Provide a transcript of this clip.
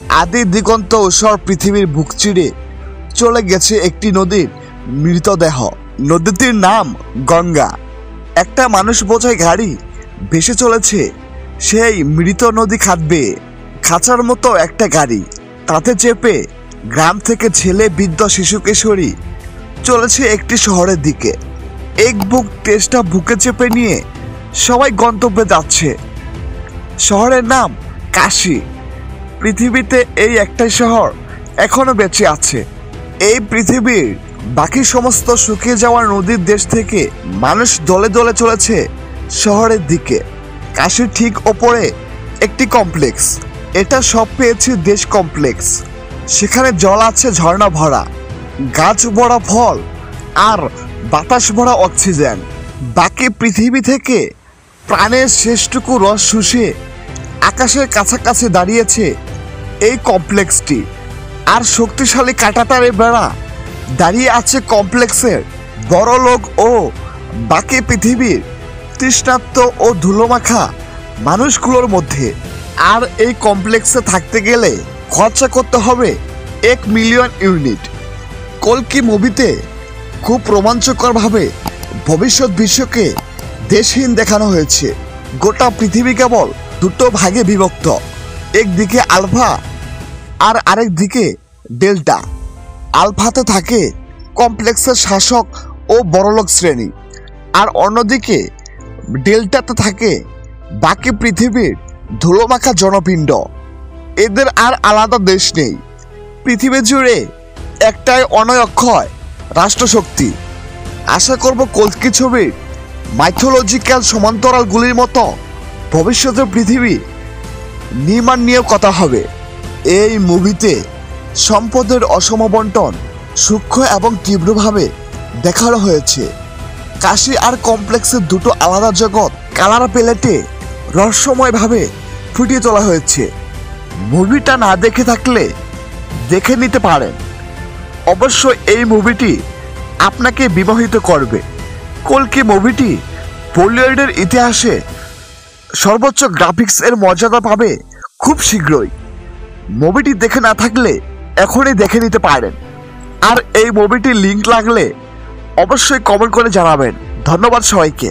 আদি দিগন্ত ঊষর পৃথিবীর বুক চিরে চলে গেছে একটি নদীর মৃতদেহ। নদীটির নাম গঙ্গা। একটা মানুষ বোঝাই গাড়ি ভেসে চলেছে সেই মৃত নদী খাদবে। খাঁচার মতো একটা গাড়ি, তাতে চেপে গ্রাম থেকে ছেলে, বৃদ্ধ, শিশু, কিশোরী চলেছে একটি শহরের দিকে। এক বুক টেস্টটা বুকে চেপে নিয়ে সবাই গন্তব্যে যাচ্ছে। শহরের নাম কাশী। পৃথিবীতে এই একটাই শহর এখনো বেঁচে আছে। এই পৃথিবীর বাকি সমস্ত শুকিয়ে যাওয়া নদীর দেশ থেকে মানুষ দলে দলে চলেছে শহরের দিকে। কাশীর ঠিক ওপরে একটি কমপ্লেক্স। এটা সব পেয়েছে দেশ কমপ্লেক্স। সেখানে জল আছে ঝর্ণা ভরা, গাছ ভরা ফল আর বাতাস ভরা অক্সিজেন। বাকি পৃথিবী থেকে প্রাণের শেষটুকু রস শুষে আকাশের কাছাকাছি দাঁড়িয়েছে এই কমপ্লেক্সটি। আর শক্তিশালী কাঁটাতারে বেড়া দাঁড়িয়ে আছে কমপ্লেক্সের বড় লোক ও বাকি পৃথিবীর তৃষ্ণার্ত ও ধুলোমাখা মানুষগুলোর মধ্যে। আর এই কমপ্লেক্সে থাকতে গেলে খরচা করতে হবে 1 মিলিয়ন ইউনিট। কল্কি মুভিতে খুব রোমাঞ্চকরভাবে ভবিষ্যৎ বিশ্বকে দেশহীন দেখানো হয়েছে। গোটা পৃথিবী কেবল দুটো ভাগে বিভক্ত, একদিকে আলফা আর আরেক দিকে ডেল্টা। আলফাতে থাকে কমপ্লেক্সের শাসক ও বড়লোক শ্রেণী, আর অন্যদিকে ডেল্টাতে থাকে বাকি পৃথিবীর ধুলোমাখা জনপিণ্ড। এদের আর আলাদা দেশ নেই। পৃথিবী জুড়ে একটাই অনয়ক্ষয় রাষ্ট্রশক্তি। আশা করব কল্কি ছবির মাইথোলজিক্যাল সমান্তরালগুলির মতো ভবিষ্যতের পৃথিবী নির্মাণ নিয়েও কথা হবে। এই মুভিতে সম্পদের অসম বন্টন সূক্ষ্ম এবং তীব্রভাবে দেখানো হয়েছে। কাশী আর কমপ্লেক্সের দুটো আলাদা জগৎ কালার প্যালেটে রহস্যময়ভাবে ফুটিয়ে তোলা হয়েছে। মুভিটা না দেখে থাকলে দেখে নিতে পারেন। অবশ্য এই মুভিটি আপনাকে বিমোহিত করবে। কল্কি মুভিটি বলিউডের ইতিহাসে সর্বোচ্চ গ্রাফিক্স এর মর্যাদা পাবে খুব শীঘ্রই। মুভিটি দেখে না থাকলে এখনই দেখে নিতে পারেন। আর এই মুভিটির লিঙ্ক লাগলে অবশ্যই কমেন্ট করে জানাবেন। ধন্যবাদ সবাইকে।